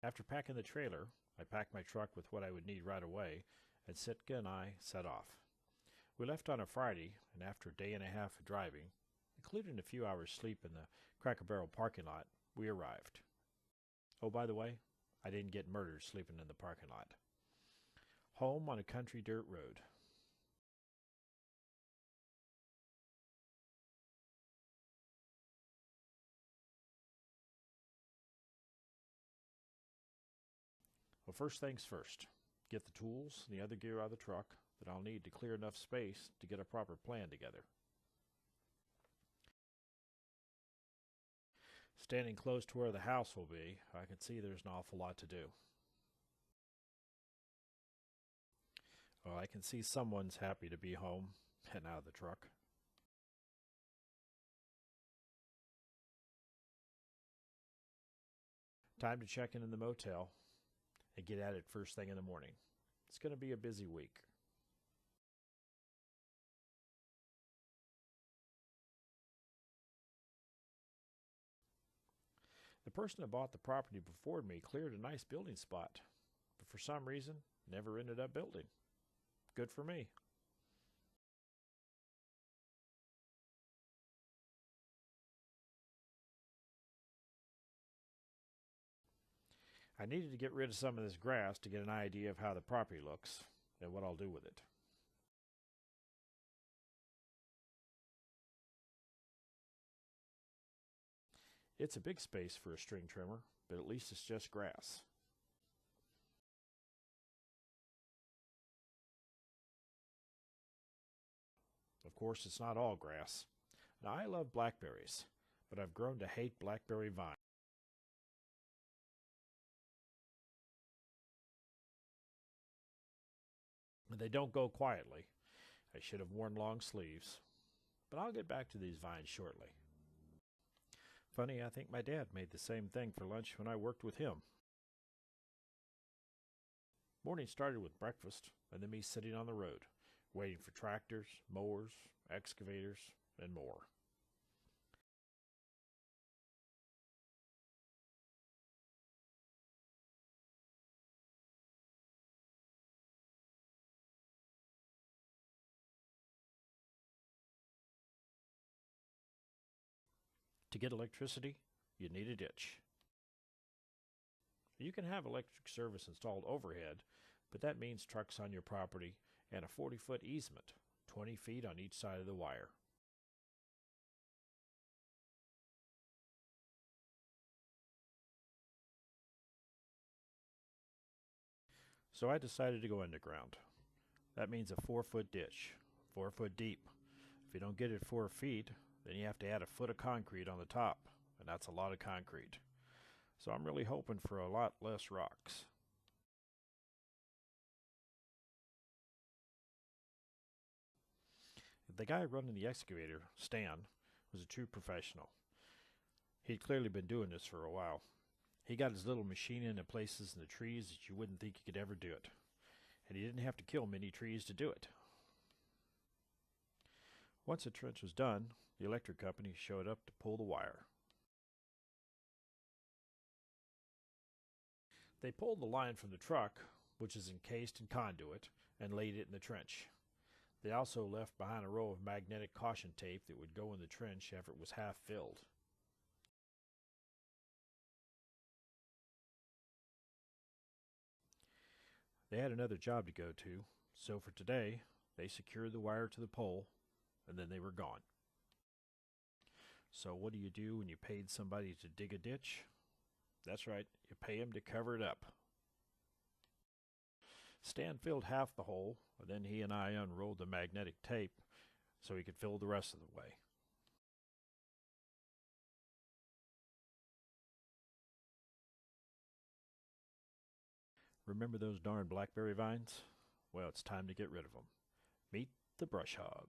After packing the trailer, I packed my truck with what I would need right away, and Sitka and I set off. We left on a Friday, and after a day and a half of driving, including a few hours sleep in the Cracker Barrel parking lot, we arrived. Oh, by the way, I didn't get murdered sleeping in the parking lot. Home on a country dirt road. Well, first things first. Get the tools and the other gear out of the truck that I'll need to clear enough space to get a proper plan together. Standing close to where the house will be, I can see there's an awful lot to do. Well, I can see someone's happy to be home and out of the truck. Time to check in the motel and get at it first thing in the morning. It's going to be a busy week. The person that bought the property before me cleared a nice building spot, but for some reason never ended up building. Good for me. I needed to get rid of some of this grass to get an idea of how the property looks and what I'll do with it. It's a big space for a string trimmer, but at least it's just grass. Of course, it's not all grass. Now, I love blackberries, but I've grown to hate blackberry vines. They don't go quietly. I should have worn long sleeves, but I'll get back to these vines shortly. Funny, I think my dad made the same thing for lunch when I worked with him. Morning started with breakfast and then me sitting on the road, waiting for tractors, mowers, excavators, and more. To get electricity, you need a ditch. You can have electric service installed overhead, but that means trucks on your property and a 40-foot easement, 20 feet on each side of the wire. So I decided to go underground. That means a 4-foot ditch, 4 foot deep. If you don't get it 4 feet, then you have to add a foot of concrete on the top, and that's a lot of concrete. So I'm really hoping for a lot less rocks. The guy running the excavator, Stan, was a true professional. He'd clearly been doing this for a while. He got his little machine into places in the trees that you wouldn't think he could ever do it. And he didn't have to kill many trees to do it. Once the trench was done, the electric company showed up to pull the wire. They pulled the line from the truck, which is encased in conduit, and laid it in the trench. They also left behind a row of magnetic caution tape that would go in the trench after it was half filled. They had another job to go to, so for today, they secured the wire to the pole, and then they were gone. So what do you do when you paid somebody to dig a ditch? That's right, you pay him to cover it up. Stan filled half the hole, and then he and I unrolled the magnetic tape so he could fill the rest of the way. Remember those darn blackberry vines? Well, it's time to get rid of them. Meet the brush hog.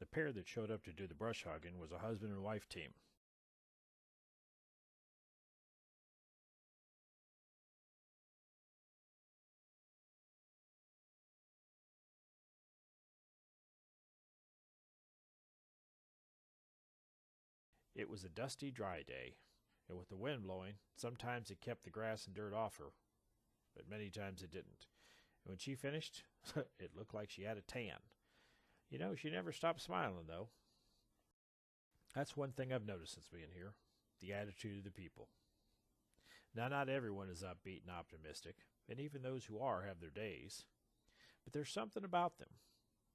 The pair that showed up to do the brush hogging was a husband and wife team. It was a dusty, dry day, and with the wind blowing, sometimes it kept the grass and dirt off her, but many times it didn't. And when she finished, it looked like she had a tan. You know, she never stopped smiling, though. That's one thing I've noticed since being here, the attitude of the people. Now, not everyone is upbeat and optimistic, and even those who are have their days. But there's something about them.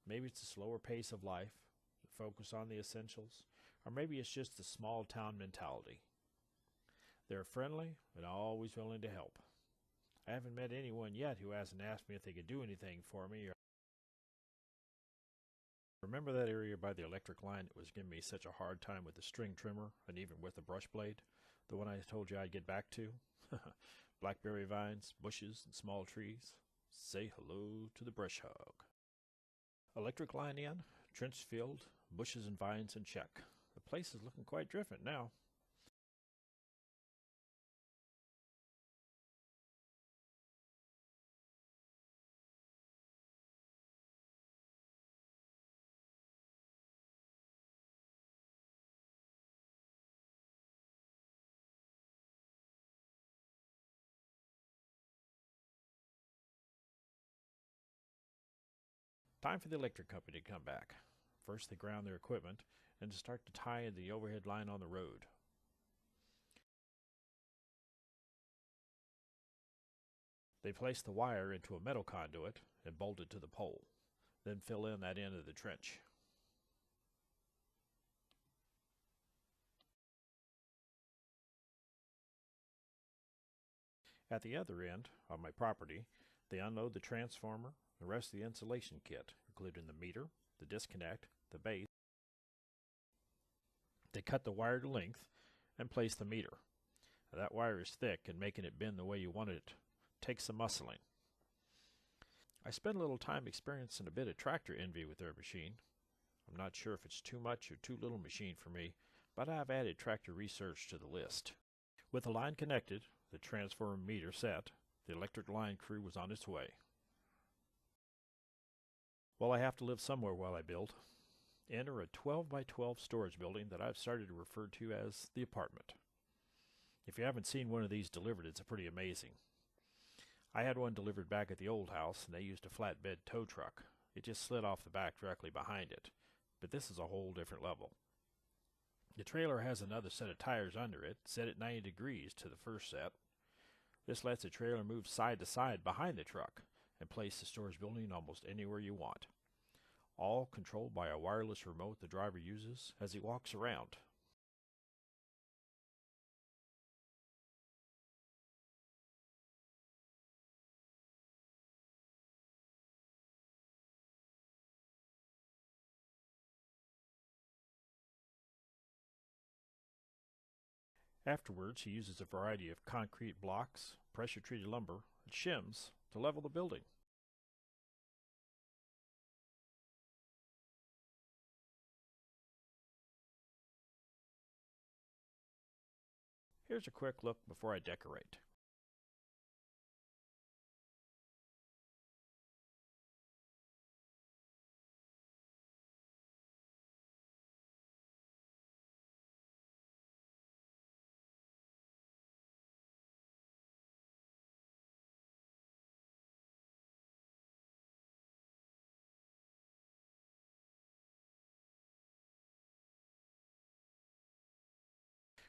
Maybe it's the slower pace of life, the focus on the essentials, or maybe it's just the small town mentality. They're friendly and always willing to help. I haven't met anyone yet who hasn't asked me if they could do anything for me. Remember that area by the electric line that was giving me such a hard time with the string trimmer and even with the brush blade? The one I told you I'd get back to? Blackberry vines, bushes, and small trees. Say hello to the brush hog. Electric line in, trench filled, bushes and vines in check. The place is looking quite different now. Time for the electric company to come back. First, they ground their equipment and to start to tie in the overhead line on the road. They place the wire into a metal conduit and bolt it to the pole, then fill in that end of the trench. At the other end, on my property, they unload the transformer, the rest of the insulation kit, including the meter, the disconnect, the base. They cut the wire to length and place the meter. Now, that wire is thick, and making it bend the way you want it takes some muscling. I spent a little time experiencing a bit of tractor envy with their machine. I'm not sure if it's too much or too little machine for me, but I've added tractor research to the list. With the line connected, the transformer meter set, the electric line crew was on its way. Well, I have to live somewhere while I build. Enter a 12 by 12 storage building that I've started to refer to as the apartment. If you haven't seen one of these delivered, it's pretty amazing. I had one delivered back at the old house, and they used a flatbed tow truck. It just slid off the back directly behind it, but this is a whole different level. The trailer has another set of tires under it, set at 90 degrees to the first set. This lets the trailer move side to side behind the truck and place the storage building almost anywhere you want. All controlled by a wireless remote the driver uses as he walks around. Afterwards, he uses a variety of concrete blocks, pressure-treated lumber, and shims to level the building. Here's a quick look before I decorate.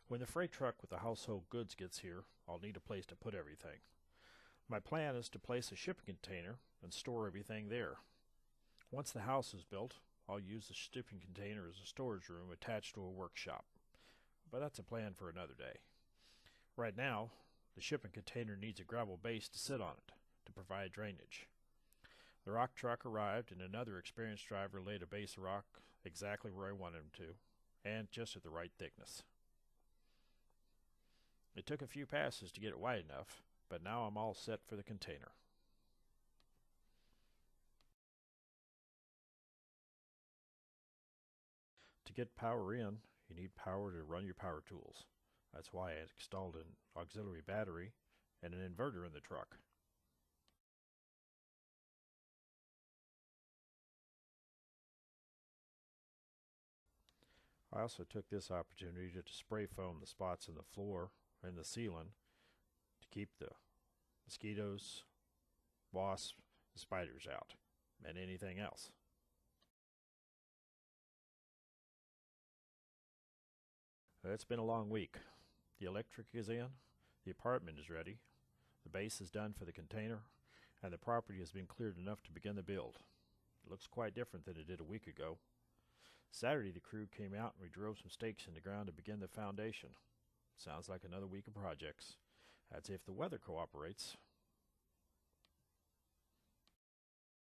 When the freight truck with the household goods gets here, I'll need a place to put everything. My plan is to place a shipping container and store everything there. Once the house is built, I'll use the shipping container as a storage room attached to a workshop. But that's a plan for another day. Right now, the shipping container needs a gravel base to sit on it to provide drainage. The rock truck arrived and another experienced driver laid a base of rock exactly where I wanted him to, and just at the right thickness. It took a few passes to get it wide enough, but now I'm all set for the container. To get power in, you need power to run your power tools. That's why I installed an auxiliary battery and an inverter in the truck. I also took this opportunity to spray foam the spots in the floor and the ceiling to keep the mosquitoes, wasps, and spiders out, and anything else. It's been a long week. The electric is in, the apartment is ready, the base is done for the container, and the property has been cleared enough to begin the build. It looks quite different than it did a week ago. Saturday the crew came out and we drove some stakes in the ground to begin the foundation. Sounds like another week of projects. That's if the weather cooperates.